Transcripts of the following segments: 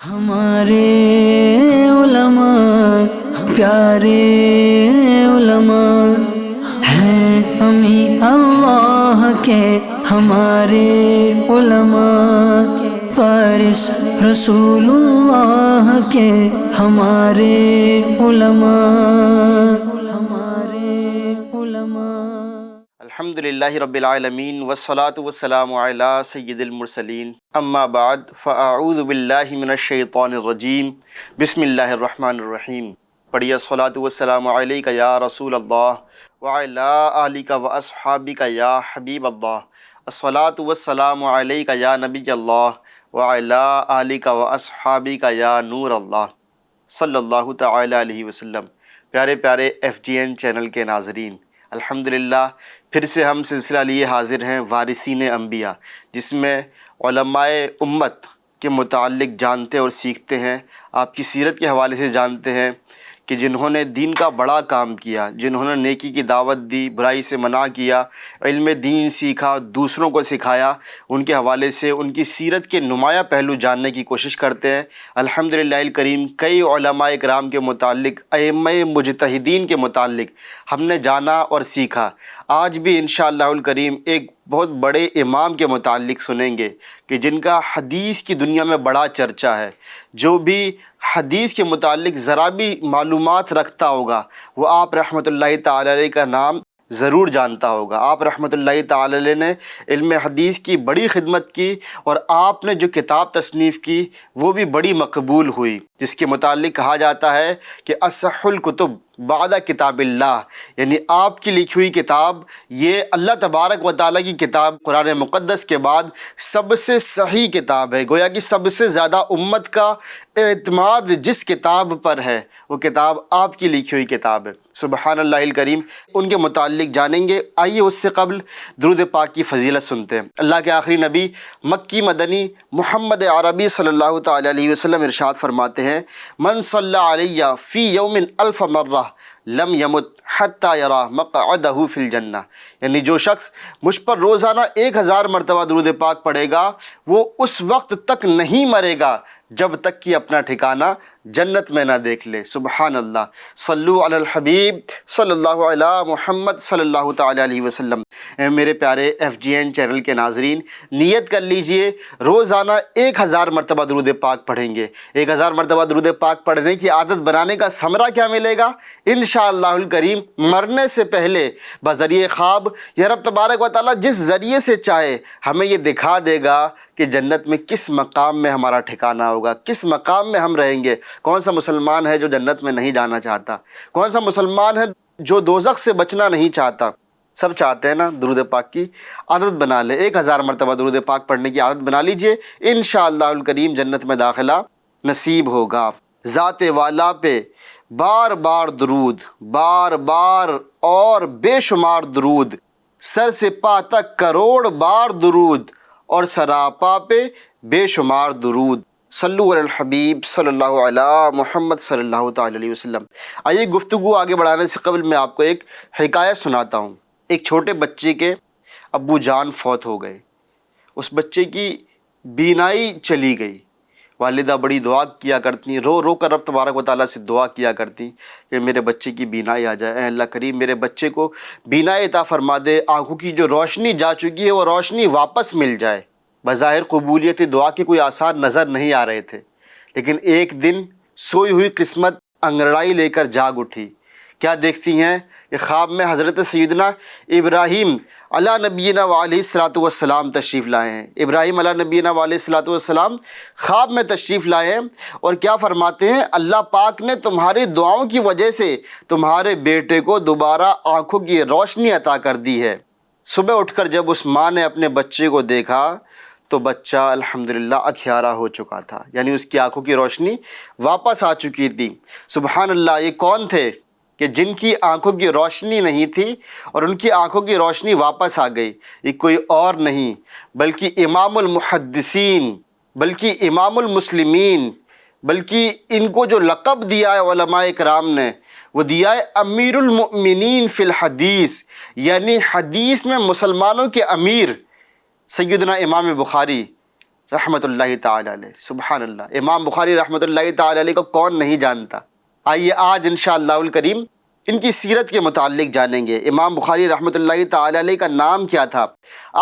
ہمارے علماء پیارے علماء ہیں، ہمیں اللہ کے ہمارے علماء، فارس رسول اللہ کے ہمارے علماء، الحمدللہ رب العالمین والصلاة والسلام علی سید المرسلین، اما بعد فاعوذ باللہ من الشیطان الرجیم، بسم اللہ الرحمن الرحیم۔ پڑھیے الصلاۃ والسلام علیک یا رسول اللہ وعلی آلک واصحابک یا حبیب اللہ، الصلاۃ والسلام علیک یا نبی اللہ وعلی آلک واصحابک یا نور اللہ، صلی اللہ تعالی علیہ وسلم۔ پیارے پیارے ایف جی این چینل کے ناظرین، الحمدللہ پھر سے ہم سلسلہ لیے حاضر ہیں وارثین انبیاء، جس میں علماء امت کے متعلق جانتے اور سیکھتے ہیں، آپ کی سیرت کے حوالے سے جانتے ہیں کہ جنہوں نے دین کا بڑا کام کیا، جنہوں نے نیکی کی دعوت دی، برائی سے منع کیا، علم دین سیکھا، دوسروں کو سکھایا، ان کے حوالے سے ان کی سیرت کے نمایاں پہلو جاننے کی کوشش کرتے ہیں۔ الحمدللہ الکریم کئی علماء کرام کے متعلق، ائمہ مجتہدین کے متعلق ہم نے جانا اور سیکھا۔ آج بھی انشاءاللہ الکریم ایک بہت بڑے امام کے متعلق سنیں گے کہ جن کا حدیث کی دنیا میں بڑا چرچا ہے۔ جو بھی حدیث کے متعلق ذرا بھی معلومات رکھتا ہوگا وہ آپ رحمۃ اللہ تعالی علیہ کا نام ضرور جانتا ہوگا۔ آپ رحمۃ اللہ تعالی علیہ نے علم حدیث کی بڑی خدمت کی، اور آپ نے جو کتاب تصنیف کی وہ بھی بڑی مقبول ہوئی، جس کے متعلق کہا جاتا ہے کہ اصح الکتب بعد کتاب اللہ، یعنی آپ کی لکھی ہوئی کتاب یہ اللہ تبارک و تعالیٰ کی کتاب قرآن مقدس کے بعد سب سے صحیح کتاب ہے۔ گویا کہ سب سے زیادہ امت کا اعتماد جس کتاب پر ہے وہ کتاب آپ کی لکھی ہوئی کتاب ہے۔ سبحان اللہ الکریم، ان کے متعلق جانیں گے۔ آئیے اس سے قبل درود پاک کی فضیلت سنتے ہیں۔ اللہ کے آخری نبی مکی مدنی محمد عربی صلی اللہ تعالی علیہ وسلم ارشاد فرماتے ہیں، من صلی علیہ فی یوم الف مرہ لم یمت حتی یری مقعدہ فی الجنہ، یعنی جو شخص مجھ پر روزانہ 1000 مرتبہ درود پاک پڑھے گا وہ اس وقت تک نہیں مرے گا جب تک کہ اپنا ٹھکانہ جنت میں نہ دیکھ لے۔ سبحان اللہ، صلو علی الحبیب صلی اللہ علی محمد صلی اللہ تعالی علیہ وسلم۔ میرے پیارے ایف جی این چینل کے ناظرین، نیت کر لیجئے روزانہ 1000 مرتبہ درود پاک پڑھیں گے۔ 1000 مرتبہ درود پاک پڑھنے کی عادت بنانے کا ثمرہ کیا ملے گا؟ انشاءاللہ الکریم مرنے سے پہلے بذریعہ خواب یا رب تبارک و تعالیٰ جس ذریعے سے چاہے ہمیں یہ دکھا دے گا کہ جنت میں کس مقام میں ہمارا ٹھکانہ ہوگا، کس مقام میں ہم رہیں گے۔ کون سا مسلمان ہے جو جنت میں نہیں جانا چاہتا؟ کون سا مسلمان ہے جو دوزخ سے بچنا نہیں چاہتا؟ سب چاہتے ہیں نا درود پاک کی عادت بنا لے۔ 1000 مرتبہ درود پاک پڑھنے کی عادت بنا لیجئے، انشاءاللہ الکریم جنت میں داخلہ نصیب ہوگا۔ ذات والا پہ بار بار درود، بار بار اور بے شمار درود، سر سے پا تک کروڑ بار درود، اور سراپا پہ بے شمار درود۔ صلو علی الحبیب صلی اللہ علی محمد صلی اللہ تعالی علیہ وسلم۔ آئیے گفتگو آگے بڑھانے سے قبل میں آپ کو ایک حکایت سناتا ہوں۔ ایک چھوٹے بچے کے ابو جان فوت ہو گئے، اس بچے کی بینائی چلی گئی۔ والدہ بڑی دعا کیا کرتی، رو رو کر رب تبارک و تعالیٰ سے دعا کیا کرتی کہ میرے بچے کی بینائی آ جائے، اے اللہ کریم میرے بچے کو بینائی عطا فرما دے، آنکھوں کی جو روشنی جا چکی ہے وہ روشنی واپس مل جائے۔ بظاہر قبولیت دعا کے کوئی آثار نظر نہیں آ رہے تھے، لیکن ایک دن سوئی ہوئی قسمت انگڑائی لے کر جاگ اٹھی۔ کیا دیکھتی ہیں کہ خواب میں حضرت سیدنا ابراہیم علیہ نبینا علیہ الصلاۃ والسلام تشریف لائے ہیں۔ ابراہیم علیہ نبینا علیہ الصلاۃ والسلام خواب میں تشریف لائے ہیں، اور کیا فرماتے ہیں؟ اللہ پاک نے تمہاری دعاؤں کی وجہ سے تمہارے بیٹے کو دوبارہ آنکھوں کی روشنی عطا کر دی ہے۔ صبح اٹھ کر جب اس ماں نے اپنے بچے کو دیکھا تو بچہ الحمدللہ اکھیارا ہو چکا تھا، یعنی اس کی آنکھوں کی روشنی واپس آ چکی تھی۔ سبحان اللہ، یہ کون تھے کہ جن کی آنکھوں کی روشنی نہیں تھی اور ان کی آنکھوں کی روشنی واپس آ گئی؟ یہ کوئی اور نہیں بلکہ امام المحدثین، بلکہ امام المسلمین، بلکہ ان کو جو لقب دیا ہے علماء کرام نے وہ دیا ہے امیر المؤمنین فی الحدیث، یعنی حدیث میں مسلمانوں کے امیر سیدنا امام بخاری رحمۃ اللہ تعالی علیہ، سبحان اللہ، امام بخاری رحمۃ اللہ تعالی علیہ کو کون نہیں جانتا؟ آئیے آج انشاءاللہ الکریم ان کی سیرت کے متعلق جانیں گے۔ امام بخاری رحمۃ اللہ تعالی علیہ کا نام کیا تھا؟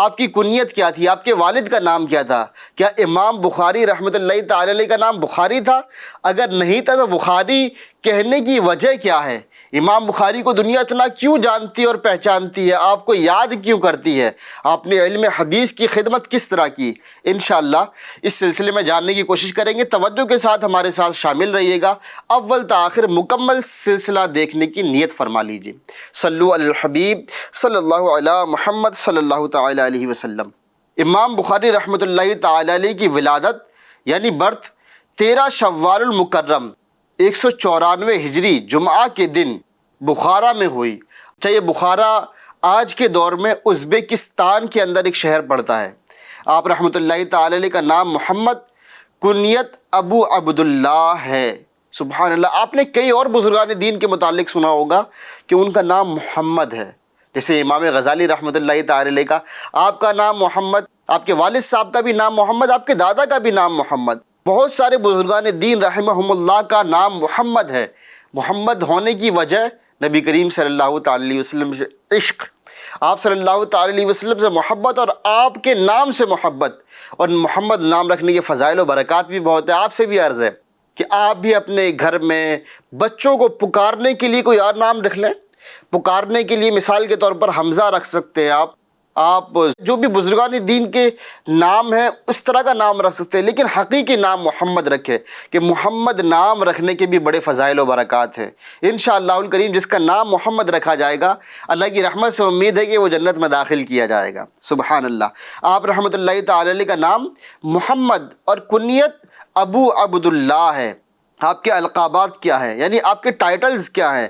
آپ کی کنیت کیا تھی؟ آپ کے والد کا نام کیا تھا؟ کیا امام بخاری رحمۃ اللہ تعالی علیہ کا نام بخاری تھا؟ اگر نہیں تھا تو بخاری کہنے کی وجہ کیا ہے؟ امام بخاری کو دنیا اتنا کیوں جانتی ہے اور پہچانتی ہے؟ آپ کو یاد کیوں کرتی ہے؟ آپ نے علم حدیث کی خدمت کس طرح کی؟ انشاءاللہ اس سلسلے میں جاننے کی کوشش کریں گے۔ توجہ کے ساتھ ہمارے ساتھ شامل رہیے گا، اول تا آخر مکمل سلسلہ دیکھنے کی نیت فرما لیجیے۔ صلو علی الحبیب صلی اللہ علی محمد صلی اللہ تعالی علیہ وسلم۔ امام بخاری رحمۃ اللہ تعالی علیہ کی ولادت یعنی برتھ 13 شوال المکرم 194 ہجری جمعہ کے دن بخارا میں ہوئی۔ یہ بخارا آج کے دور میں ازبکستان کے اندر ایک شہر پڑتا ہے۔ آپ رحمۃ اللہ تعالی علیہ کا نام محمد، کنیت ابو عبداللہ ہے۔ سبحان اللہ، آپ نے کئی اور بزرگان دین کے متعلق سنا ہوگا کہ ان کا نام محمد ہے، جیسے امام غزالی رحمۃ اللہ تعالی علیہ کا آپ کا نام محمد، آپ کے والد صاحب کا بھی نام محمد، آپ کے دادا کا بھی نام محمد۔ بہت سارے بزرگان دین رحمہم اللہ کا نام محمد ہے۔ محمد ہونے کی وجہ نبی کریم صلی اللہ تعالی علیہ وسلم سے عشق، آپ صلی اللہ تعالی علیہ وسلم سے محبت اور آپ کے نام سے محبت، اور محمد نام رکھنے کے فضائل و برکات بھی بہت ہیں۔ آپ سے بھی عرض ہے کہ آپ بھی اپنے گھر میں بچوں کو پکارنے کے لیے کوئی اور نام رکھ لیں۔ پکارنے کے لیے مثال کے طور پر حمزہ رکھ سکتے ہیں، آپ جو بھی بزرگان دین کے نام ہیں اس طرح کا نام رکھ سکتے ہیں، لیکن حقیقی نام محمد رکھے، کہ محمد نام رکھنے کے بھی بڑے فضائل و برکات ہیں۔ انشاءاللہ الکریم جس کا نام محمد رکھا جائے گا، اللہ کی رحمت سے امید ہے کہ وہ جنت میں داخل کیا جائے گا۔ سبحان اللہ۔ آپ رحمۃ اللہ تعالی علیہ کا نام محمد اور کنیت ابو عبداللہ ہے۔ آپ کے القابات کیا ہیں، یعنی آپ کے ٹائٹلز کیا ہیں؟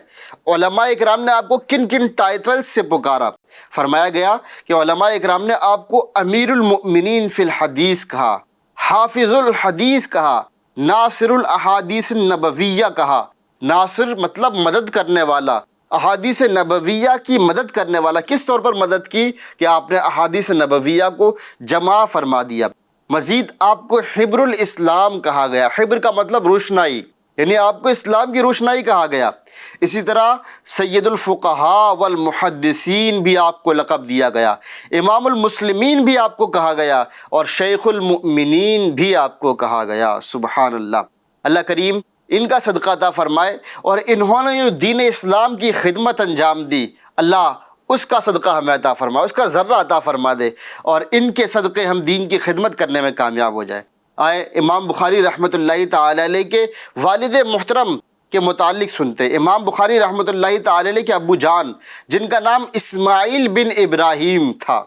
علماء اکرام نے آپ کو کن کن ٹائٹلز سے پکارا؟ فرمایا گیا کہ علماء اکرام نے آپ کو امیر المؤمنین فی الحدیث کہا، حافظ الحدیث کہا، ناصر الاحادیث النبویہ کہا۔ ناصر مطلب مدد کرنے والا، احادیث نبویہ کی مدد کرنے والا۔ کس طور پر مدد کی؟ کہ آپ نے احادیث نبویہ کو جمع فرما دیا۔ مزید آپ کو حبر الاسلام کہا گیا۔ حبر کا مطلب روشنائی، یعنی آپ کو اسلام کی روشنائی کہا گیا۔ اسی طرح سید الفقہاء والمحدثین بھی آپ کو لقب دیا گیا، امام المسلمین بھی آپ کو کہا گیا، اور شیخ المؤمنین بھی آپ کو کہا گیا۔ سبحان اللہ۔ اللہ کریم ان کا صدقہ عطا فرمائے، اور انہوں نے جو دین اسلام کی خدمت انجام دی، اللہ اس کا صدقہ ہمیں عطا فرمائے، اس کا ذرہ عطا فرما دے، اور ان کے صدقے ہم دین کی خدمت کرنے میں کامیاب ہو جائیں۔ آئے امام بخاری رحمۃ اللہ تعالی علیہ کے والد محترم کے متعلق سنتے۔ امام بخاری رحمۃ اللہ تعالی علیہ کے ابو جان جن کا نام اسماعیل بن ابراہیم تھا۔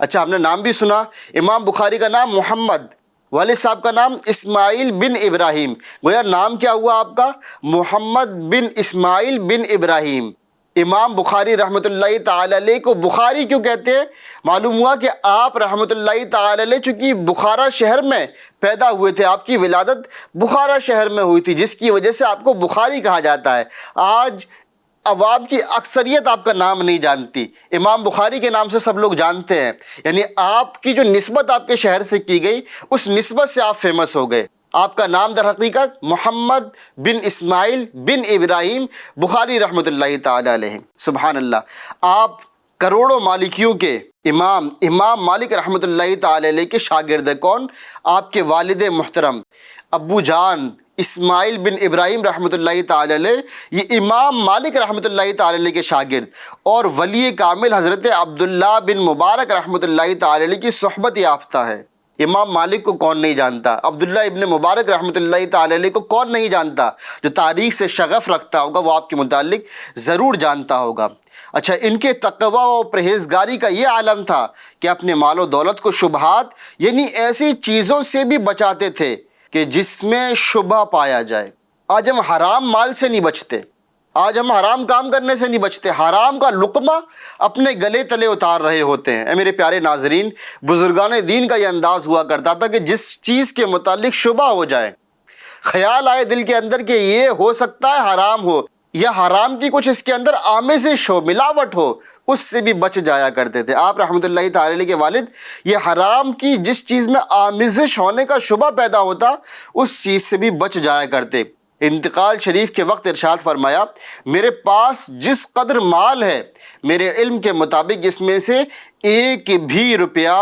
اچھا، ہم نے نام بھی سنا، امام بخاری کا نام محمد، والد صاحب کا نام اسماعیل بن ابراہیم، گویا نام کیا ہوا آپ کا؟ محمد بن اسماعیل بن ابراہیم۔ امام بخاری رحمۃ اللہ تعالی علیہ کو بخاری کیوں کہتے ہیں؟ معلوم ہوا کہ آپ رحمۃ اللہ تعالی علیہ چونکہ بخارا شہر میں پیدا ہوئے تھے، آپ کی ولادت بخارا شہر میں ہوئی تھی، جس کی وجہ سے آپ کو بخاری کہا جاتا ہے۔ آج عوام کی اکثریت آپ کا نام نہیں جانتی، امام بخاری کے نام سے سب لوگ جانتے ہیں، یعنی آپ کی جو نسبت آپ کے شہر سے کی گئی، اس نسبت سے آپ فیمس ہو گئے۔ آپ کا نام در حقیقت محمد بن اسماعیل بن ابراہیم بخاری رحمۃ اللہ تعالی علیہ۔ سبحان اللہ۔ آپ کروڑوں مالکیوں کے امام مالک رحمۃ اللہ تعالی علیہ کے شاگرد ہیں۔ کون؟ آپ کے والد محترم ابو جان اسماعیل بن ابراہیم رحمۃ اللہ تعالی علیہ، یہ امام مالک رحمۃ اللہ تعالی علیہ کے شاگرد، اور ولی کامل حضرت عبداللہ بن مبارک رحمۃ اللہ تعالی علیہ کی صحبت یافتہ ہے۔ امام مالک کو کون نہیں جانتا؟ عبداللہ ابن مبارک رحمۃ اللہ تعالی علیہ کو کون نہیں جانتا؟ جو تاریخ سے شغف رکھتا ہوگا وہ آپ کے متعلق ضرور جانتا ہوگا۔ اچھا، ان کے تقوی و پرہیزگاری کا یہ عالم تھا کہ اپنے مال و دولت کو شبہات یعنی ایسی چیزوں سے بھی بچاتے تھے کہ جس میں شبہ پایا جائے۔ آج ہم حرام مال سے نہیں بچتے، آج ہم حرام کام کرنے سے نہیں بچتے، حرام کا لقمہ اپنے گلے تلے اتار رہے ہوتے ہیں۔ اے میرے پیارے ناظرین، بزرگان دین کا یہ انداز ہوا کرتا تھا کہ جس چیز کے متعلق شبہ ہو جائے، خیال آئے دل کے اندر کہ یہ ہو سکتا ہے حرام ہو، یا حرام کی کچھ اس کے اندر آمیزش ہو، ملاوٹ ہو، اس سے بھی بچ جایا کرتے تھے۔ آپ رحمۃ اللہ تعالی علیہ کے والد یہ حرام کی جس چیز میں آمیزش ہونے کا شبہ پیدا ہوتا اس چیز سے بھی بچ جایا کرتے۔ انتقال شریف کے وقت ارشاد فرمایا، میرے پاس جس قدر مال ہے میرے علم کے مطابق اس میں سے ایک بھی روپیہ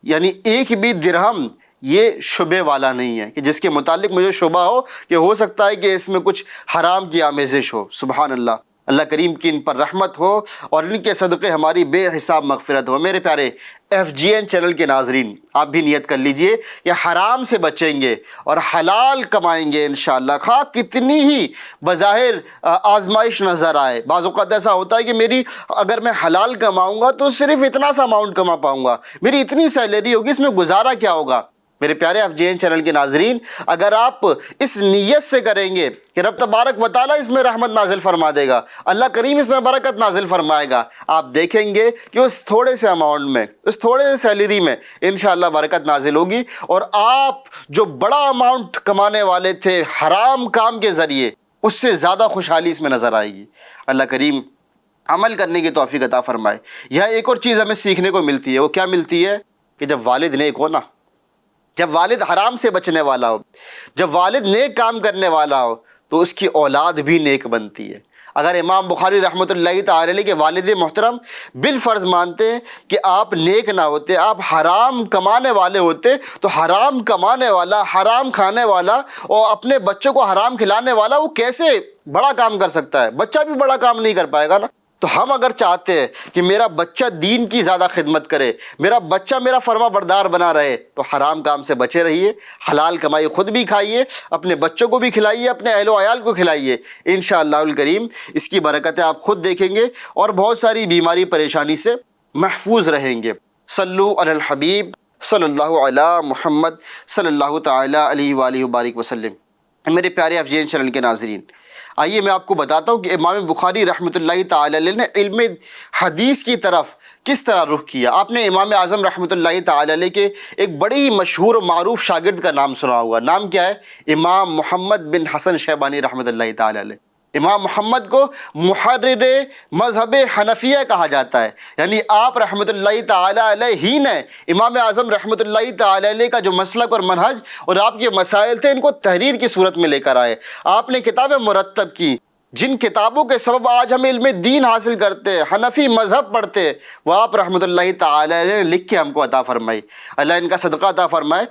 یعنی ایک بھی درہم یہ شبے والا نہیں ہے کہ جس کے متعلق مجھے شبہ ہو کہ ہو سکتا ہے کہ اس میں کچھ حرام کی آمیزش ہو۔ سبحان اللہ، اللہ کریم کی ان پر رحمت ہو اور ان کے صدقے ہماری بے حساب مغفرت ہو۔ میرے پیارے FGN چینل کے ناظرین، آپ بھی نیت کر لیجئے کہ حرام سے بچیں گے اور حلال کمائیں گے انشاءاللہ، خواہ کتنی ہی بظاہر آزمائش نظر آئے۔ بعض اوقات ایسا ہوتا ہے کہ اگر میں حلال کماؤں گا تو صرف اتنا سا اماؤنٹ کما پاؤں گا، میری اتنی سیلری ہوگی، اس میں گزارا کیا ہوگا؟ میرے پیارے FGN چینل کے ناظرین، اگر آپ اس نیت سے کریں گے کہ رب تبارک و تعالیٰ اس میں رحمت نازل فرما دے گا، اللہ کریم اس میں برکت نازل فرمائے گا، آپ دیکھیں گے کہ اس تھوڑے سے اماؤنٹ میں، اس تھوڑے سے سیلری میں انشاءاللہ برکت نازل ہوگی، اور آپ جو بڑا اماؤنٹ کمانے والے تھے حرام کام کے ذریعے، اس سے زیادہ خوشحالی اس میں نظر آئے گی۔ اللہ کریم عمل کرنے کی توفیق عطا فرمائے۔ یہاں ایک اور چیز ہمیں سیکھنے کو ملتی ہے، وہ کیا ملتی ہے؟ کہ جب والد نیک ہو نا، جب والد حرام سے بچنے والا ہو، جب والد نیک کام کرنے والا ہو تو اس کی اولاد بھی نیک بنتی ہے۔ اگر امام بخاری رحمۃ اللہ تعالی علیہ کے والد محترم بالفرض مانتے ہیں کہ آپ نیک نہ ہوتے، آپ حرام کمانے والے ہوتے، تو حرام کمانے والا، حرام کھانے والا اور اپنے بچوں کو حرام کھلانے والا وہ کیسے بڑا کام کر سکتا ہے؟ بچہ بھی بڑا کام نہیں کر پائے گا نا۔ تو ہم اگر چاہتے ہیں کہ میرا بچہ دین کی زیادہ خدمت کرے، میرا بچہ میرا فرما بردار بنا رہے، تو حرام کام سے بچے رہیے، حلال کمائی خود بھی کھائیے، اپنے بچوں کو بھی کھلائیے، اپنے اہل و عیال کو کھلائیے، انشاءاللہ الکریم اس کی برکتیں آپ خود دیکھیں گے اور بہت ساری بیماری پریشانی سے محفوظ رہیں گے۔ صلو علی الحبیب صلی اللہ علی محمد صلی اللہ تعالی علیہ وآلہ وبارک وسلم۔ میرے پیارے FGN چینل کے ناظرین، آئیے میں آپ کو بتاتا ہوں کہ امام بخاری رحمۃ اللہ تعالی علیہ نے علم حدیث کی طرف کس طرح رخ کیا۔ آپ نے امام اعظم رحمۃ اللہ تعالی علیہ کے ایک بڑے ہی مشہور و معروف شاگرد کا نام سنا ہوگا، نام کیا ہے؟ امام محمد بن حسن شیبانی رحمۃ اللہ تعالی علیہ۔ امام محمد کو محرر مذہب حنفیہ کہا جاتا ہے، یعنی آپ رحمۃ اللہ تعالی علیہ ہی نے امام اعظم رحمۃ اللہ تعالی علیہ کا جو مسلک اور منہج اور آپ کے مسائل تھے ان کو تحریر کی صورت میں لے کر آئے۔ آپ نے کتابیں مرتب کی، جن کتابوں کے سبب آج ہم علم دین حاصل کرتے ہیں، حنفی مذہب پڑھتے ہیں، وہ آپ رحمۃ اللہ تعالی علیہ نے لکھ کے ہم کو عطا فرمائی۔ اللہ ان کا صدقہ عطا فرمائے۔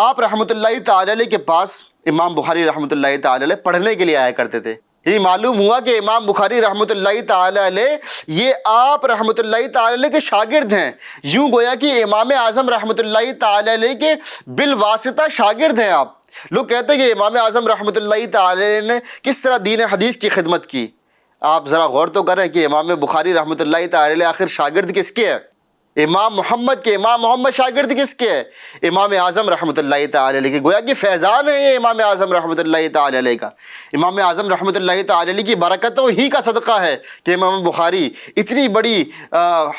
آپ رحمۃ اللہ تعالی علیہ کے پاس امام بخاری رحمۃ اللہ تعالی علیہ پڑھنے کے لیے آیا کرتے تھے۔ یہ معلوم ہوا کہ امام بخاری رحمۃ اللہ تعالی علیہ یہ آپ رحمۃ اللہ تعالی علیہ کے شاگرد ہیں، یوں گویا کہ امام اعظم رحمۃ اللہ تعالی علیہ کے بالواسطہ شاگرد ہیں آپ۔ لوگ کہتے ہیں کہ امام اعظم رحمۃ اللہ تعالی علیہ نے کس طرح دین حدیث کی خدمت کی۔ آپ ذرا غور تو کریں کہ امام بخاری رحمۃ اللہ تعالی علیہ آخر شاگرد کس کے ہیں؟ امام محمد کے۔ امام محمد شاگرد کس کے ہے؟ امام اعظم رحمۃ اللہ تعالی علیہ کے۔ گویا کہ فیضان ہے یہ امام اعظم رحمۃ اللہ تعالی علیہ کا۔ امام اعظم رحمۃ اللہ تعالی علیہ کی برکتوں ہی کا صدقہ ہے کہ امام بخاری اتنی بڑی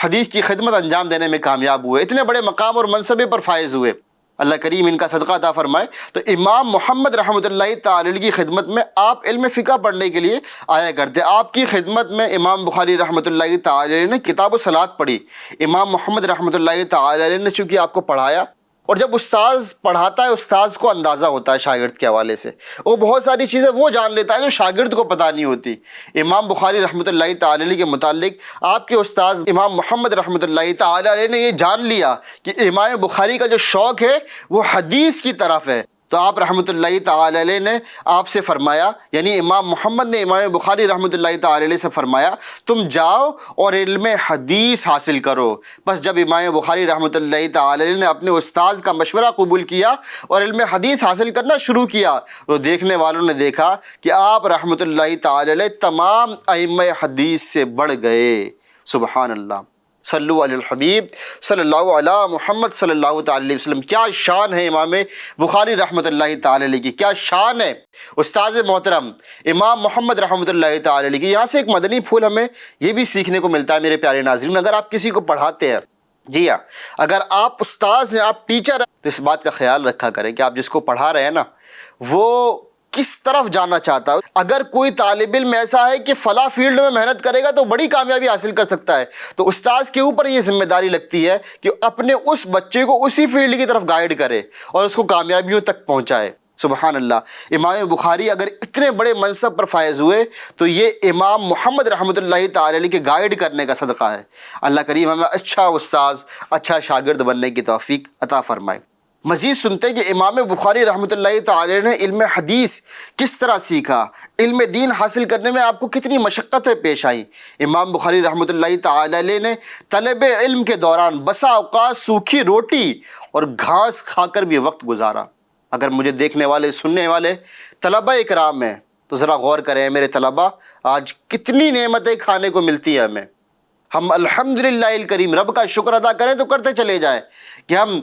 حدیث کی خدمت انجام دینے میں کامیاب ہوئے، اتنے بڑے مقام اور منصبے پر فائز ہوئے۔ اللہ کریم ان کا صدقہ عطا فرمائے۔ تو امام محمد رحمۃ اللہ تعالی علیہ کی خدمت میں آپ علم فقہ پڑھنے کے لیے آیا کرتے۔ آپ کی خدمت میں امام بخاری رحمۃ اللہ تعالی علیہ نے کتاب الصلاۃ پڑھی۔ امام محمد رحمۃ اللہ تعالی علیہ نے چونکہ آپ کو پڑھایا، اور جب استاذ پڑھاتا ہے استاذ کو اندازہ ہوتا ہے شاگرد کے حوالے سے، وہ بہت ساری چیزیں وہ جان لیتا ہے جو شاگرد کو پتہ نہیں ہوتی۔ امام بخاری رحمۃ اللہ تعالی علیہ کے متعلق آپ کے استاذ امام محمد رحمۃ اللہ تعالی علیہ نے یہ جان لیا کہ امام بخاری کا جو شوق ہے وہ حدیث کی طرف ہے، تو آپ رحمۃ اللہ تعالی علیہ نے آپ سے فرمایا، یعنی امام محمد نے امام بخاری رحمۃ اللہ تعالی علیہ سے فرمایا تم جاؤ اور علم حدیث حاصل کرو۔ بس جب امام بخاری رحمۃ اللہ تعالی علیہ نے اپنے استاذ کا مشورہ قبول کیا اور علم حدیث حاصل کرنا شروع کیا، تو دیکھنے والوں نے دیکھا کہ آپ رحمۃ اللہ تعالی علیہ تمام ائمہ حدیث سے بڑھ گئے۔ سبحان اللہ، صلو علی الحبیب صلی اللہ علی محمد صلی اللہ تعالی علیہ وسلم۔ کیا شان ہے امام بخاری رحمۃ اللہ تعالی علیہ کی، کیا شان ہے استاذ محترم امام محمد رحمۃ اللہ تعالی علیہ کی۔ یہاں سے ایک مدنی پھول ہمیں یہ بھی سیکھنے کو ملتا ہے میرے پیارے ناظرین، اگر آپ کسی کو پڑھاتے ہیں، جی ہاں، اگر آپ استاذ ہیں، آپ ٹیچر ہیں، تو اس بات کا خیال رکھا کریں کہ آپ جس کو پڑھا رہے ہیں نا وہ کس طرف جانا چاہتا ہے. اگر کوئی طالب علم ایسا ہے کہ فلاں فیلڈ میں محنت کرے گا تو بڑی کامیابی حاصل کر سکتا ہے، تو استاذ کے اوپر یہ ذمہ داری لگتی ہے کہ اپنے اس بچے کو اسی فیلڈ کی طرف گائیڈ کرے اور اس کو کامیابیوں تک پہنچائے. سبحان اللہ. امام بخاری اگر اتنے بڑے منصب پر فائز ہوئے تو یہ امام محمد رحمۃ اللہ تعالی علیہ کے گائیڈ کرنے کا صدقہ ہے. اللہ کریم ہمیں اچھا استاذ، اچھا شاگرد بننے کی توفیق عطا فرمائے. مزید سنتے ہیں کہ امام بخاری رحمۃ اللہ تعالی نے علم حدیث کس طرح سیکھا، علم دین حاصل کرنے میں آپ کو کتنی مشقتیں پیش آئیں. امام بخاری رحمۃ اللہ تعالی علیہ نے طلب علم کے دوران بسا اوقات سوکھی روٹی اور گھاس کھا کر بھی وقت گزارا. اگر مجھے دیکھنے والے سننے والے طلبہ اکرام ہیں تو ذرا غور کریں میرے طلبہ، آج کتنی نعمتیں کھانے کو ملتی ہیں ہمیں. ہم الحمدللہ الکریم رب کا شکر ادا کریں تو کرتے چلے جائیں کہ ہم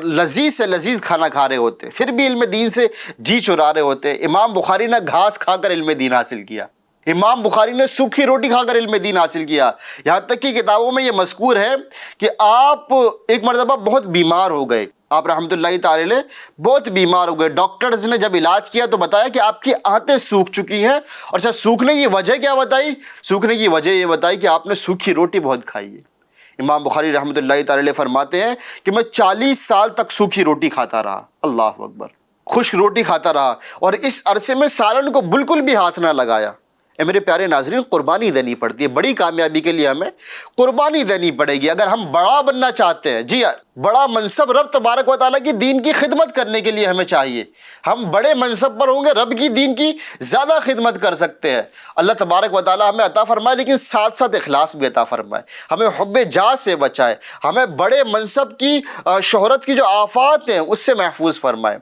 لذیذ سے لذیذ کھانا کھا رہے ہوتے، پھر بھی علم دین سے جی چرا رہے ہوتے. امام بخاری نے گھاس کھا کر علم دین حاصل کیا، امام بخاری نے سوکھی روٹی کھا کر علم دین حاصل کیا. یہاں تک کہ کتابوں میں یہ مذکور ہے کہ آپ ایک مرتبہ بہت بیمار ہو گئے، آپ رحمۃ اللہ تعالی علیہ بہت بیمار ہو گئے. ڈاکٹرز نے جب علاج کیا تو بتایا کہ آپ کی آنتیں سوکھ چکی ہیں. اور اچھا سوکھنے کی وجہ کیا بتائی؟ سوکھنے کی وجہ یہ بتائی کہ آپ نے سوکھی روٹی بہت کھائی ہے. امام بخاری رحمۃ اللہ تعالی علیہ فرماتے ہیں کہ میں 40 سال تک سوکھی روٹی کھاتا رہا. اللہ اکبر. خشک روٹی کھاتا رہا اور اس عرصے میں سالن کو بالکل بھی ہاتھ نہ لگایا. اے میرے پیارے ناظرین، قربانی دینی پڑتی ہے. بڑی کامیابی کے لیے ہمیں قربانی دینی پڑے گی. اگر ہم بڑا بننا چاہتے ہیں، جی بڑا منصب رب تبارک و تعالیٰ کی دین کی خدمت کرنے کے لیے ہمیں چاہیے. ہم بڑے منصب پر ہوں گے، رب کی دین کی زیادہ خدمت کر سکتے ہیں. اللہ تبارک و تعالیٰ ہمیں عطا فرمائے، لیکن ساتھ ساتھ اخلاص بھی عطا فرمائے. ہمیں حب جاہ سے بچائے، ہمیں بڑے منصب کی شہرت کی جو آفات ہیں اس سے محفوظ فرمائے.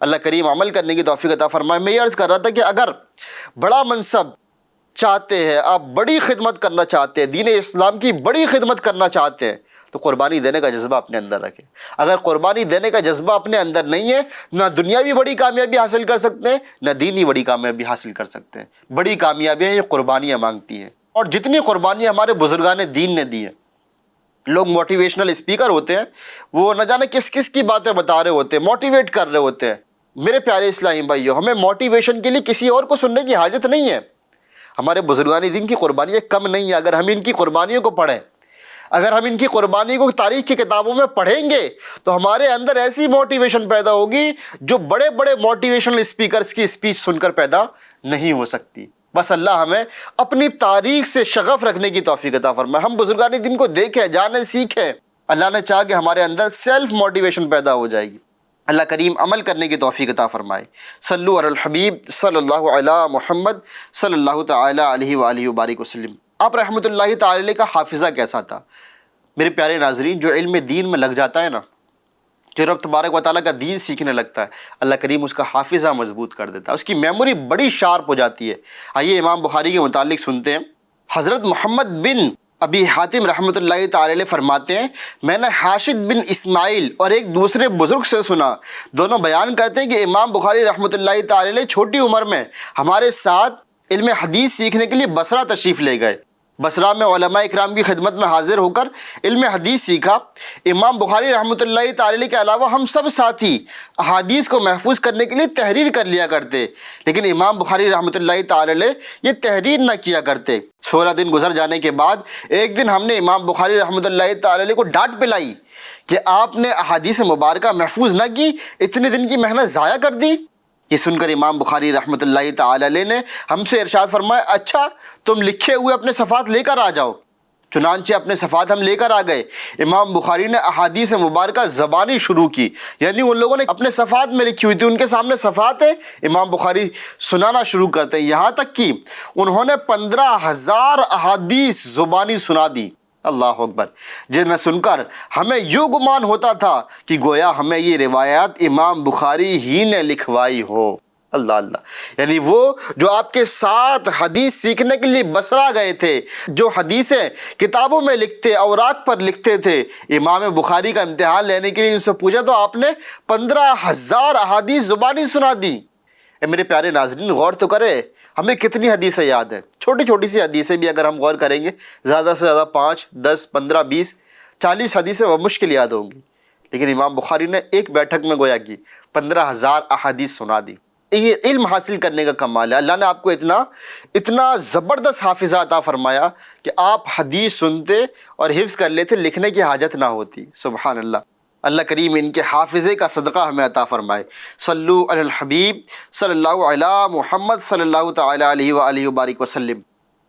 اللہ کریم عمل کرنے کی توفیق عطا فرمائے. میں یہ عرض کر رہا تھا کہ اگر بڑا منصب چاہتے ہیں، آپ بڑی خدمت کرنا چاہتے ہیں، دین اسلام کی بڑی خدمت کرنا چاہتے ہیں، تو قربانی دینے کا جذبہ اپنے اندر رکھیں. اگر قربانی دینے کا جذبہ اپنے اندر نہیں ہے، نہ دنیاوی بڑی کامیابی حاصل کر سکتے ہیں، نہ دینی بڑی کامیابی حاصل کر سکتے ہیں. بڑی کامیابیاں یہ قربانیاں مانگتی ہیں، اور جتنی قربانیاں ہمارے بزرگان دین نے دی ہیں. لوگ موٹیویشنل اسپیکر ہوتے ہیں، وہ نہ جانے کس کس کی باتیں بتا رہے ہوتے ہیں، موٹیویٹ کر رہے ہوتے ہیں. میرے پیارے اسلامی بھائیو، ہمیں موٹیویشن کے لیے کسی اور کو سننے کی حاجت نہیں ہے. ہمارے بزرگان دین کی قربانیاں کم نہیں ہیں. اگر ہم ان کی قربانیوں کو پڑھیں، اگر ہم ان کی قربانی کو تاریخ کی کتابوں میں پڑھیں گے تو ہمارے اندر ایسی موٹیویشن پیدا ہوگی جو بڑے بڑے موٹیویشنل اسپیکرز کی اسپیچ سن کر پیدا نہیں ہو سکتی. بس اللہ ہمیں اپنی تاریخ سے شغف رکھنے کی توفیق عطا فرمائے. ہم بزرگان دین کو دیکھیں، جانیں، سیکھیں. اللہ نے چاہا کہ ہمارے اندر سیلف موٹیویشن پیدا ہو جائے گی. اللہ کریم عمل کرنے کی توفیق عطا فرمائے. صلو علی الحبیب صلی اللہ علی محمد صلی اللہ تعالی علیہ وآلہ وبارک وسلم. آپ رحمۃ اللہ تعالی علیہ کا حافظہ کیسا تھا؟ میرے پیارے ناظرین، جو علم دین میں لگ جاتا ہے نا، جو رب تبارک و تعالیٰ کا دین سیکھنے لگتا ہے، اللہ کریم اس کا حافظہ مضبوط کر دیتا ہے، اس کی میموری بڑی شارپ ہو جاتی ہے. آئیے امام بخاری کے متعلق سنتے ہیں. حضرت محمد بن ابی حاتم رحمۃ اللہ تعالی علیہ فرماتے ہیں، میں نے حاشد بن اسماعیل اور ایک دوسرے بزرگ سے سنا، دونوں بیان کرتے ہیں کہ امام بخاری رحمۃ اللہ تعالی علیہ چھوٹی عمر میں ہمارے ساتھ علم حدیث سیکھنے کے لیے بصرہ تشریف لے گئے. بصرہ میں علماء اکرام کی خدمت میں حاضر ہو کر علم حدیث سیکھا. امام بخاری رحمۃ اللہ تعالی علیہ کے علاوہ ہم سب ساتھی احادیث کو محفوظ کرنے کے لیے تحریر کر لیا کرتے، لیکن امام بخاری رحمۃ اللہ تعالی علیہ یہ تحریر نہ کیا کرتے. 16 دن گزر جانے کے بعد ایک دن ہم نے امام بخاری رحمۃ اللہ تعالی علیہ کو ڈانٹ پلائی کہ آپ نے احادیث مبارکہ محفوظ نہ کی، اتنے دن کی محنت ضائع کر دی. یہ سن کر امام بخاری رحمۃ اللہ تعالی علیہ نے ہم سے ارشاد فرمایا، اچھا تم لکھے ہوئے اپنے صفحات لے کر آ جاؤ. چنانچہ اپنے صفحات ہم لے کر آ گئے. امام بخاری نے احادیث مبارکہ زبانی شروع کی، یعنی ان لوگوں نے اپنے صفحات میں لکھی ہوئی تھی، ان کے سامنے صفحات ہیں، امام بخاری سنانا شروع کرتے ہیں. یہاں تک کہ انہوں نے 15,000 احادیث زبانی سنا دی. اللہ اکبر. جنہیں سن کر ہمیں یوں گمان ہوتا تھا کہ گویا ہمیں یہ روایات امام بخاری ہی نے لکھوائی ہو. اللہ اللہ. یعنی وہ جو آپ کے ساتھ حدیث سیکھنے کے لیے بصرہ گئے تھے، جو حدیثیں کتابوں میں لکھتے، اوراق پر لکھتے تھے، امام بخاری کا امتحان لینے کے لیے ان سے پوچھا تو آپ نے 15,000 احادیث زبانی سنا دی. اے میرے پیارے ناظرین، غور تو کرے ہمیں کتنی حدیثیں یاد ہیں. چھوٹی چھوٹی سی حدیثیں بھی اگر ہم غور کریں گے، زیادہ سے زیادہ 5 10 15 20 40 حدیثیں مشکل یاد ہوں گی. لیکن امام بخاری نے ایک بیٹھک میں گویا کی 15,000 احادیث سنا دی. یہ علم حاصل کرنے کا کمال ہے۔ اللہ نے آپ کو اتنا زبردست حافظہ عطا فرمایا کہ آپ حدیث سنتے اور حفظ کر لیتے، لکھنے کی حاجت نہ ہوتی۔ سبحان اللہ۔ اللہ کریم ان کے حافظے کا صدقہ ہمیں عطا فرمائے۔ صلو علی الحبیب صلی اللہ علی محمد صلی اللہ تعالی علیہ وآلہ وبارک وسلم۔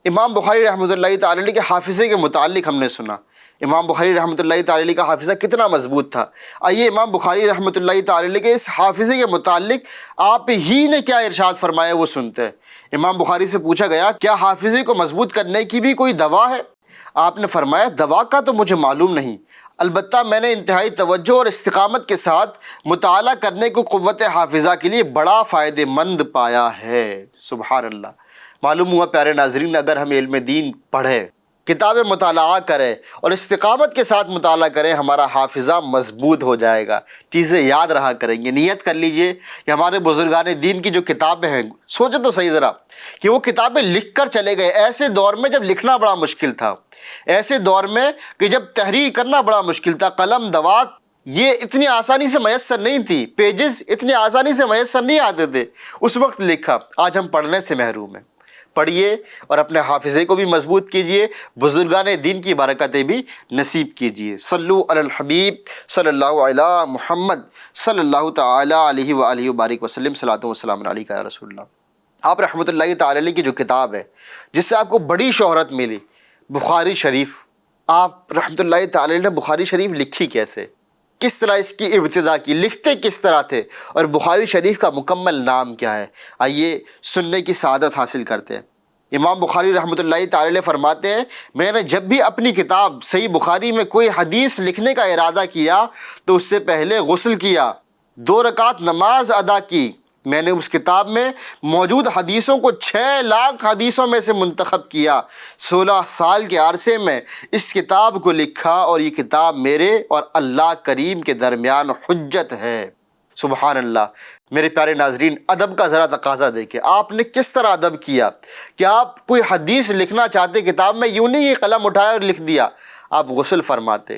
امام بخاری رحمۃ اللہ تعالی علیہ کے حافظے کے متعلق ہم نے سنا، امام بخاری رحمۃ اللہ تعالی علیہ کا حافظہ کتنا مضبوط تھا۔ آئیے امام بخاری رحمۃ اللہ تعالی علیہ کے اس حافظے کے متعلق آپ ہی نے کیا ارشاد فرمایا وہ سنتے ہیں۔ امام بخاری سے پوچھا گیا کیا حافظے کو مضبوط کرنے کی بھی کوئی دوا ہے؟ آپ نے فرمایا دوا کا تو مجھے معلوم نہیں، البتہ میں نے انتہائی توجہ اور استقامت کے ساتھ مطالعہ کرنے کو قوت حافظہ کے لیے بڑا فائدہ مند پایا ہے۔ سبحان اللہ۔ معلوم ہوا پیارے ناظرین، اگر ہم علم دین پڑھیں، کتابیں مطالعہ کریں اور استقامت کے ساتھ مطالعہ کریں، ہمارا حافظہ مضبوط ہو جائے گا، چیزیں یاد رہا کریں گے۔ نیت کر لیجئے کہ ہمارے بزرگان دین کی جو کتابیں ہیں، سوچیں تو صحیح ذرا کہ وہ کتابیں لکھ کر چلے گئے ایسے دور میں جب لکھنا بڑا مشکل تھا، ایسے دور میں کہ جب تحریر کرنا بڑا مشکل تھا، قلم دوات یہ اتنی آسانی سے میسر نہیں تھی، پیجز اتنی آسانی سے میسر نہیں آتے تھے، اس وقت لکھا۔ آج ہم پڑھنے سے محروم ہیں۔ پڑھیے اور اپنے حافظے کو بھی مضبوط کیجئے، بزرگان دین کی برکتیں بھی نصیب کیجئے۔ صلو علی الحبیب صلی اللہ علی محمد صلی اللہ تعالی علیہ وآلہ وبارک وسلم۔ صلاۃ و سلام علیکہ یا رسول اللہ۔ آپ رحمۃ اللہ تعالی علیہ کی جو کتاب ہے جس سے آپ کو بڑی شہرت ملی، بخاری شریف، آپ رحمۃ اللہ تعالی علیہ نے بخاری شریف لکھی کیسے، کس طرح اس کی ابتدا کی، لکھتے کس طرح تھے، اور بخاری شریف کا مکمل نام کیا ہے؟ آئیے سننے کی سعادت حاصل کرتے ہیں۔ امام بخاری رحمۃ اللہ تعالی علیہ فرماتے ہیں میں نے جب بھی اپنی کتاب صحیح بخاری میں کوئی حدیث لکھنے کا ارادہ کیا تو اس سے پہلے غسل کیا، 2 رکعت نماز ادا کی۔ میں نے اس کتاب میں موجود حدیثوں کو 6 لاکھ حدیثوں میں سے منتخب کیا۔ 16 سال کے عرصے میں اس کتاب کو لکھا اور یہ کتاب میرے اور اللہ کریم کے درمیان حجت ہے۔ سبحان اللہ۔ میرے پیارے ناظرین، ادب کا ذرا تقاضا دیکھیں، آپ نے کس طرح ادب کیا کہ آپ کوئی حدیث لکھنا چاہتے کتاب میں، یوں نہیں یہ قلم اٹھایا اور لکھ دیا، آپ غسل فرماتے،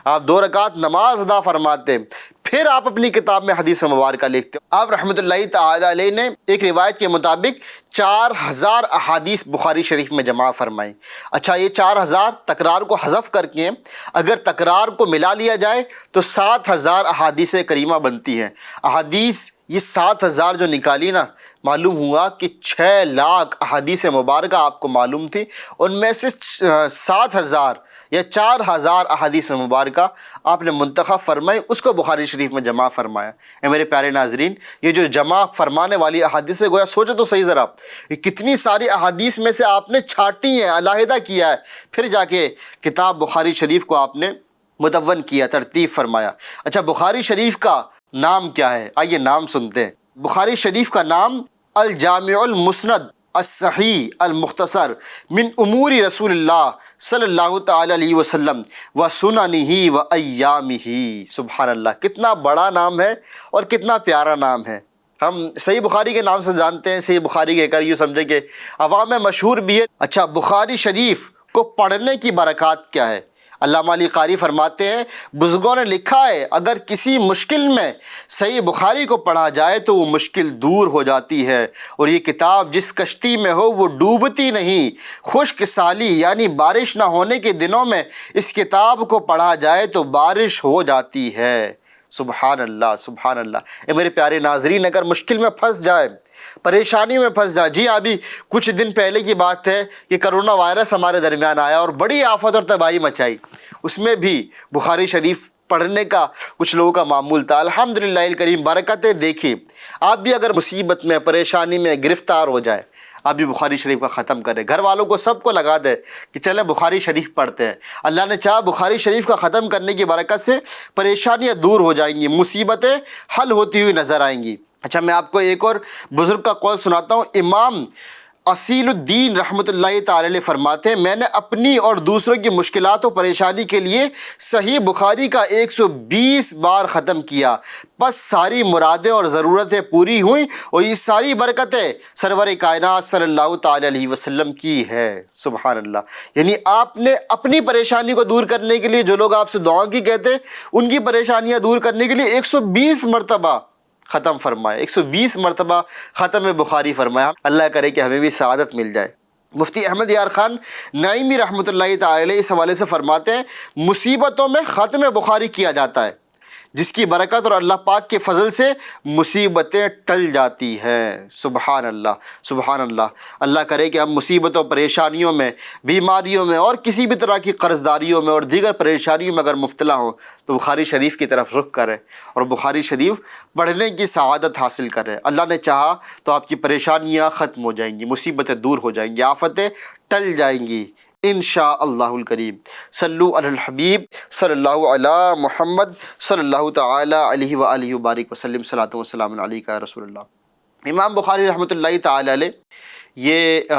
آپ 2 رکعت نماز ادا فرماتے، پھر آپ اپنی کتاب میں حدیث مبارکہ لکھتے۔ آپ رحمۃ اللہ تعالی علیہ نے ایک روایت کے مطابق 4000 احادیث بخاری شریف میں جمع فرمائی۔ اچھا، یہ 4000 تکرار کو حذف کر کے اگر تکرار کو ملا لیا جائے تو 7000 احادیث کریمہ بنتی ہیں۔ احادیث یہ 7000 جو نکالی نا، معلوم ہوا کہ 6 لاکھ احادیث مبارکہ آپ کو معلوم تھی، ان میں سے 7000 یا 4000 احادیث مبارکہ آپ نے منتخب فرمائی، اس کو بخاری شریف میں جمع فرمایا۔ اے میرے پیارے ناظرین، یہ جو جمع فرمانے والی احادیث گویا سوچو تو صحیح ذرا، یہ کتنی ساری احادیث میں سے آپ نے چھانٹی ہیں، علیحدہ کیا ہے، پھر جا کے کتاب بخاری شریف کو آپ نے مدون کیا، ترتیب فرمایا۔ اچھا، بخاری شریف کا نام کیا ہے؟ آئیے نام سنتے ہیں۔ بخاری شریف کا نام الجامع المسند الصحیح المختصر من امور رسول اللہ صلی اللہ تعالی علیہ وسلم و سننہ و ایامہ۔ سبحان اللہ، کتنا بڑا نام ہے اور کتنا پیارا نام ہے۔ ہم صحیح بخاری کے نام سے جانتے ہیں، صحیح بخاری کہہ کر یوں سمجھے کہ عوام میں مشہور بھی ہے۔ اچھا، بخاری شریف کو پڑھنے کی برکات کیا ہے؟ علامہ علی قاری فرماتے ہیں بزرگوں نے لکھا ہے اگر کسی مشکل میں صحیح بخاری کو پڑھا جائے تو وہ مشکل دور ہو جاتی ہے، اور یہ کتاب جس کشتی میں ہو وہ ڈوبتی نہیں۔ خشک سالی یعنی بارش نہ ہونے کے دنوں میں اس کتاب کو پڑھا جائے تو بارش ہو جاتی ہے۔ سبحان اللہ، سبحان اللہ۔ اے میرے پیارے ناظرین، اگر مشکل میں پھنس جائے، پریشانی میں پھنس جائے، جی ابھی کچھ دن پہلے کی بات ہے کہ کرونا وائرس ہمارے درمیان آیا اور بڑی آفت اور تباہی مچائی، اس میں بھی بخاری شریف پڑھنے کا کچھ لوگوں کا معمول تھا۔ الحمدللہ الکریم، برکتیں دیکھی۔ آپ بھی اگر مصیبت میں، پریشانی میں گرفتار ہو جائے، آپ بھی بخاری شریف کا ختم کریں، گھر والوں کو سب کو لگا دیں کہ چلیں بخاری شریف پڑھتے ہیں۔ اللہ نے چاہا بخاری شریف کا ختم کرنے کی برکت سے پریشانیاں دور ہو جائیں گی، مصیبتیں حل ہوتی ہوئی نظر آئیں گی۔ اچھا، میں آپ کو ایک اور بزرگ کا قول سناتا ہوں۔ امام اصیل الدین رحمۃ اللہ تعالی علیہ فرماتے ہیں میں نے اپنی اور دوسروں کی مشکلات و پریشانی کے لیے صحیح بخاری کا 120 بار ختم کیا، بس ساری مرادیں اور ضرورتیں پوری ہوئیں، اور یہ ساری برکتیں سرور کائنات صلی اللہ تعالی علیہ وسلم کی ہے۔ سبحان اللہ۔ یعنی آپ نے اپنی پریشانی کو دور کرنے کے لیے، جو لوگ آپ سے دعا کی کہتے ہیں، ان کی پریشانیاں دور کرنے کے لیے 120 مرتبہ ختم فرمائے، 120 مرتبہ ختم بخاری فرمایا۔ اللہ کرے کہ ہمیں بھی سعادت مل جائے۔ مفتی احمد یار خان نعیمی رحمۃ اللہ تعالی علیہ اس حوالے سے فرماتے ہیں مصیبتوں میں ختم بخاری کیا جاتا ہے، جس کی برکت اور اللہ پاک کے فضل سے مصیبتیں ٹل جاتی ہیں۔ سبحان اللہ، سبحان اللہ۔ اللہ کرے کہ ہم مصیبتوں، پریشانیوں میں، بیماریوں میں اور کسی بھی طرح کی قرض داریوں میں اور دیگر پریشانیوں میں اگر مبتلا ہوں تو بخاری شریف کی طرف رخ کریں اور بخاری شریف پڑھنے کی سعادت حاصل کریں۔ اللہ نے چاہا تو آپ کی پریشانیاں ختم ہو جائیں گی، مصیبتیں دور ہو جائیں گی، آفتیں ٹل جائیں گی انشاء اللہ الکریم۔ صلو علی الحبیب صلی اللہ علی محمد صلی اللہ تعالی علیہ وآلہ وبارک وسلم، صلاۃ و سلام علیک یا رسول اللہ۔ امام بخاری رحمۃ اللہ تعالی علیہ یہ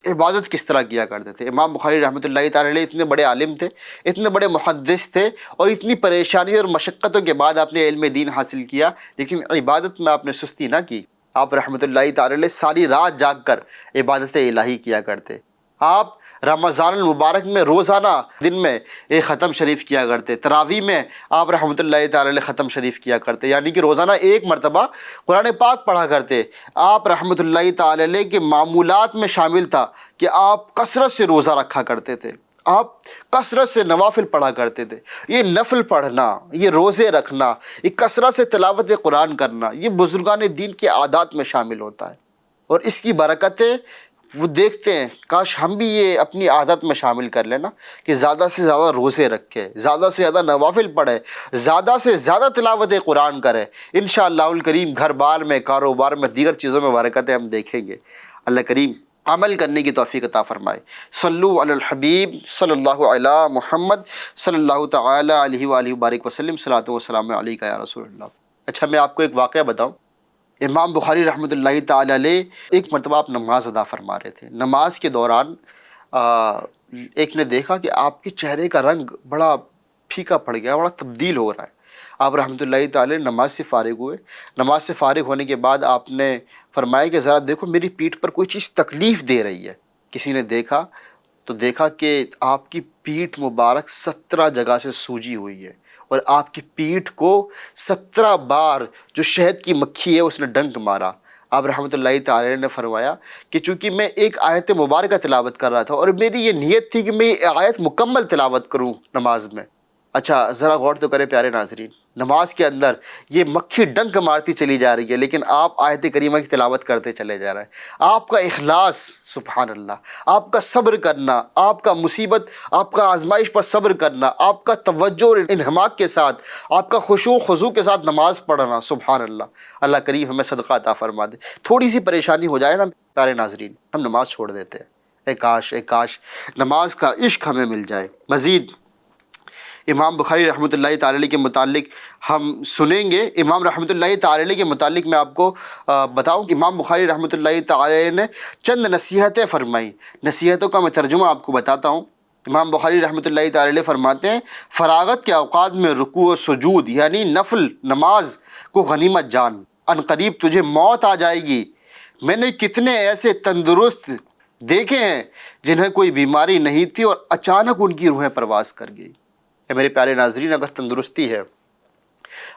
عبادت کس طرح کیا کرتے تھے؟ امام بخاری رحمۃ اللہ تعالی علیہ اتنے بڑے عالم تھے، اتنے بڑے محدث تھے، اور اتنی پریشانی اور مشقتوں کے بعد آپ نے علم دین حاصل کیا، لیکن عبادت میں آپ نے سستی نہ کی۔ آپ رحمۃ اللہ تعالی علیہ ساری رات جاگ کر عبادت الہی کیا کرتے۔ آپ رمضان المبارک میں روزانہ دن میں ایک ختم شریف کیا کرتے، تراویح میں آپ رحمۃ اللہ تعالی علیہ ختم شریف کیا کرتے، یعنی کہ روزانہ ایک مرتبہ قرآن پاک پڑھا کرتے۔ آپ رحمۃ اللہ تعالی علیہ کے معمولات میں شامل تھا کہ آپ کثرت سے روزہ رکھا کرتے تھے، آپ کثرت سے نوافل پڑھا کرتے تھے۔ یہ نفل پڑھنا، یہ روزے رکھنا، یہ کثرت سے تلاوت قرآن کرنا، یہ بزرگان دین کے عادات میں شامل ہوتا ہے، اور اس کی برکتیں وہ دیکھتے ہیں۔ کاش ہم بھی یہ اپنی عادت میں شامل کر لینا کہ زیادہ سے زیادہ روزے رکھے، زیادہ سے زیادہ نوافل پڑھے، زیادہ سے زیادہ تلاوت قرآن کرے۔ انشاءاللہ الکریم گھر بار میں، کاروبار میں، دیگر چیزوں میں برکتیں ہم دیکھیں گے۔ اللہ کریم عمل کرنے کی توفیق عطا فرمائے۔ صلو علی الحبیب صلی اللہ علی محمد صلی اللہ تعالی علیہ وآلہ وبارک وسلم، صلاۃ و سلام علیک یا رسول اللہ۔ اچھا، میں آپ کو ایک واقعہ بتاؤں۔ امام بخاری رحمۃ اللہ تعالی علیہ ایک مرتبہ آپ نماز ادا فرما رہے تھے۔ نماز کے دوران ایک نے دیکھا کہ آپ کے چہرے کا رنگ بڑا پھیکا پڑ گیا، بڑا تبدیل ہو رہا ہے۔ آپ رحمۃ اللہ تعالی نماز سے فارغ ہوئے۔ نماز سے فارغ ہونے کے بعد آپ نے فرمایا کہ ذرا دیکھو میری پیٹھ پر کوئی چیز تکلیف دے رہی ہے۔ کسی نے دیکھا تو دیکھا کہ آپ کی پیٹھ مبارک 17 جگہ سے سوجی ہوئی ہے، اور آپ کی پیٹھ کو 17 بار جو شہد کی مکھی ہے اس نے ڈنک مارا۔ آپ رحمۃ اللہ تعالی نے فرمایا کہ چونکہ میں ایک آیت مبارکہ تلاوت کر رہا تھا اور میری یہ نیت تھی کہ میں یہ آیت مکمل تلاوت کروں نماز میں۔ اچھا ذرا غور تو کریں پیارے ناظرین، نماز کے اندر یہ مکھی ڈنک مارتی چلی جا رہی ہے، لیکن آپ آیت کریمہ کی تلاوت کرتے چلے جا رہے ہیں۔ آپ کا اخلاص، سبحان اللہ، آپ کا صبر کرنا، آپ کا مصیبت، آپ کا آزمائش پر صبر کرنا، آپ کا توجہ اور انہماک کے ساتھ، آپ کا خشوع خضوع کے ساتھ نماز پڑھنا، سبحان اللہ۔ اللہ کریم ہمیں صدقہ عطا فرما دے۔ تھوڑی سی پریشانی ہو جائے نا پیارے ناظرین، ہم نماز چھوڑ دیتے ہیں۔ اے کاش نماز کا عشق ہمیں مل جائے۔ مزید امام بخاری رحمۃ اللہ تعالی علیہ کے متعلق ہم سنیں گے۔ امام رحمۃ اللہ تعالی علیہ کے متعلق میں آپ کو بتاؤں کہ امام بخاری رحمۃ اللہ تعالی علیہ نے چند نصیحتیں فرمائیں۔ نصیحتوں کا میں ترجمہ آپ کو بتاتا ہوں۔ امام بخاری رحمۃ اللہ تعالی علیہ فرماتے ہیں فراغت کے اوقات میں رکوع و سجود یعنی نفل نماز کو غنیمت جان، ان قریب تجھے موت آ جائے گی۔ میں نے کتنے ایسے تندرست دیکھے ہیں جنہیں کوئی بیماری نہیں تھی اور اچانک ان کی روحیں پرواز کر گئی۔ میرے پیارے ناظرین، اگر تندرستی ہے،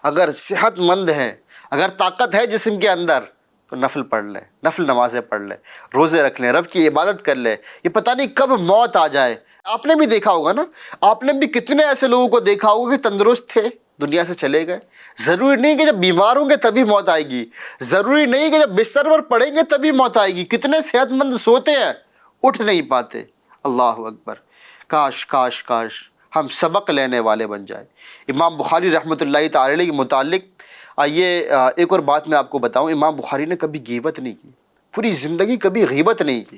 اگر صحت مند ہے، اگر طاقت ہے جسم کے اندر، تو نفل پڑھ لیں، نفل نمازیں پڑھ لیں، روزے رکھ لیں، رب کی عبادت کر لیں۔ یہ پتہ نہیں کب موت آ جائے۔ آپ نے بھی دیکھا ہوگا نا، آپ نے بھی کتنے ایسے لوگوں کو دیکھا ہوگا کہ تندرست تھے، دنیا سے چلے گئے۔ ضروری نہیں کہ جب بیمار ہوں گے تبھی موت آئے گی، ضروری نہیں کہ جب بستر پر پڑیں گے تبھی موت آئے گی۔ کتنے صحت مند سوتے ہیں، اٹھ نہیں پاتے۔ اللہ اکبر، کاش کاش کاش ہم سبق لینے والے بن جائیں۔ امام بخاری رحمۃ اللہ تعالی علیہ کے متعلق آئیے ایک اور بات میں آپ کو بتاؤں۔ امام بخاری نے کبھی غیبت نہیں کی، پوری زندگی کبھی غیبت نہیں کی۔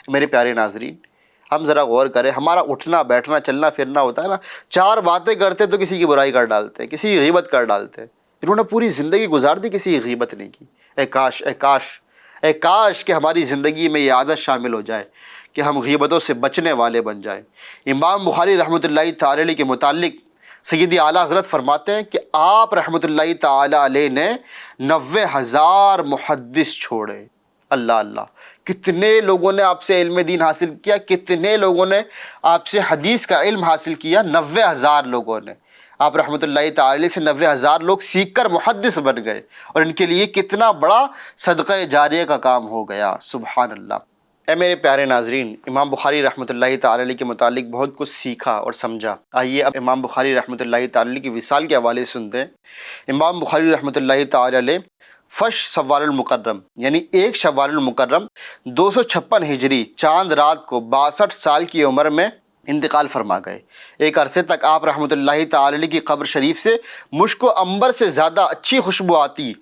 میرے پیارے ناظرین، ہم ذرا غور کریں، ہمارا اٹھنا بیٹھنا چلنا پھرنا ہوتا ہے نا، 4 باتیں کرتے تو کسی کی برائی کر ڈالتے ہیں، کسی کی غیبت کر ڈالتے ہیں۔ انہوں نے پوری زندگی گزار دی، کسی کی غیبت نہیں کی۔ اے کاش اے کاش اے کاش کہ ہماری زندگی میں یہ عادت شامل ہو جائے کہ ہم غیبتوں سے بچنے والے بن جائیں۔ امام بخاری رحمۃ اللہ تعالی علیہ کے متعلق سیدی اعلیٰ حضرت فرماتے ہیں کہ آپ رحمۃ اللہ تعالی علیہ نے 90,000 محدث چھوڑے۔ اللہ اللہ، کتنے لوگوں نے آپ سے علم دین حاصل کیا، کتنے لوگوں نے آپ سے حدیث کا علم حاصل کیا، 90,000 لوگوں نے۔ آپ رحمۃ اللہ تعالی علیہ سے 90,000 لوگ سیکھ کر محدث بن گئے، اور ان کے لیے کتنا بڑا صدقہ جاریہ کا کام ہو گیا، سبحان اللہ۔ اے میرے پیارے ناظرین، امام بخاری رحمۃ اللہ تعالی علیہ کے متعلق بہت کچھ سیکھا اور سمجھا۔ آئیے اب امام بخاری رحمۃ اللہ تعالی علیہ کی وصال کے حوالے سے سنتے ہیں۔ امام بخاری رحمۃ اللہ تعالی علیہ فش شوال المکرم یعنی 1 شوال المکرم 256 ہجری چاند رات کو 62 سال کی عمر میں انتقال فرما گئے۔ ایک عرصے تک آپ رحمۃ اللہ تعالی علیہ کی قبر شریف سے مشک و عنبر سے زیادہ اچھی خوشبو آتی۔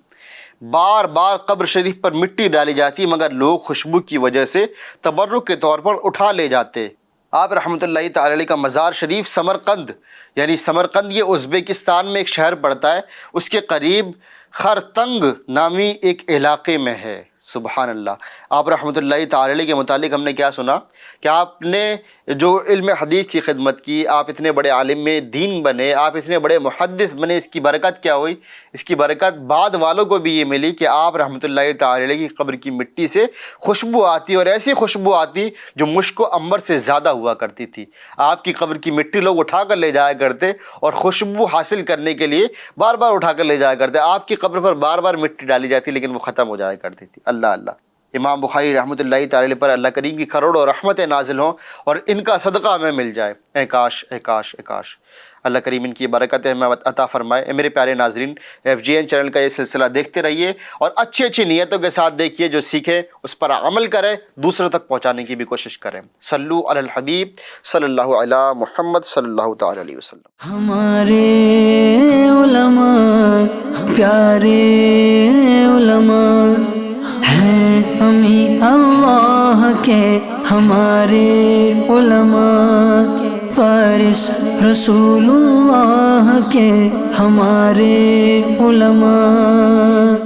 بار بار قبر شریف پر مٹی ڈالی جاتی، مگر لوگ خوشبو کی وجہ سے تبرک کے طور پر اٹھا لے جاتے۔ آپ رحمۃ اللہ تعالی علیہ کا مزار شریف سمرقند یعنی سمرقند یہ ازبکستان میں ایک شہر پڑتا ہے، اس کے قریب خرتنگ نامی ایک علاقے میں ہے، سبحان اللہ۔ آپ رحمۃ اللہ تعالی علیہ کے متعلق ہم نے کیا سنا کہ آپ نے جو علم حدیث کی خدمت کی، آپ اتنے بڑے عالم دین بنے، آپ اتنے بڑے محدث بنے، اس کی برکت کیا ہوئی؟ اس کی برکت بعد والوں کو بھی یہ ملی کہ آپ رحمۃ اللہ تعالی علیہ کی قبر کی مٹی سے خوشبو آتی، اور ایسی خوشبو آتی جو مشک و عنبر سے زیادہ ہوا کرتی تھی۔ آپ کی قبر کی مٹی لوگ اٹھا کر لے جایا کرتے، اور خوشبو حاصل کرنے کے لیے بار بار اٹھا کر لے جایا کرتے۔ آپ کی قبر پر بار بار مٹی ڈالی جاتی لیکن وہ ختم ہو جایا کرتی تھی۔ اللہ اللہ۔ امام بخاری رحمۃ اللہ تعالی علیہ پر اللہ کریم کی کروڑوں رحمتیں نازل ہوں اور ان کا صدقہ ہمیں مل جائے۔ اے کاش اے کاش اے کاش اللہ کریم ان کی برکتیں ہمیں عطا فرمائے۔ اے میرے پیارے ناظرین، FGN چینل کا یہ سلسلہ دیکھتے رہیے اور اچھی اچھی نیتوں کے ساتھ دیکھیے، جو سیکھیں اس پر عمل کریں، دوسروں تک پہنچانے کی بھی کوشش کریں۔ صلو علی الحبیب صلی اللہ علی محمد صلی اللہ تعالی علیہ وسلم۔ ہمارے علماء پیارے علماء ہیں، امی اللہ کے ہمارے علماء، فارس رسول اللہ کے ہمارے علماء۔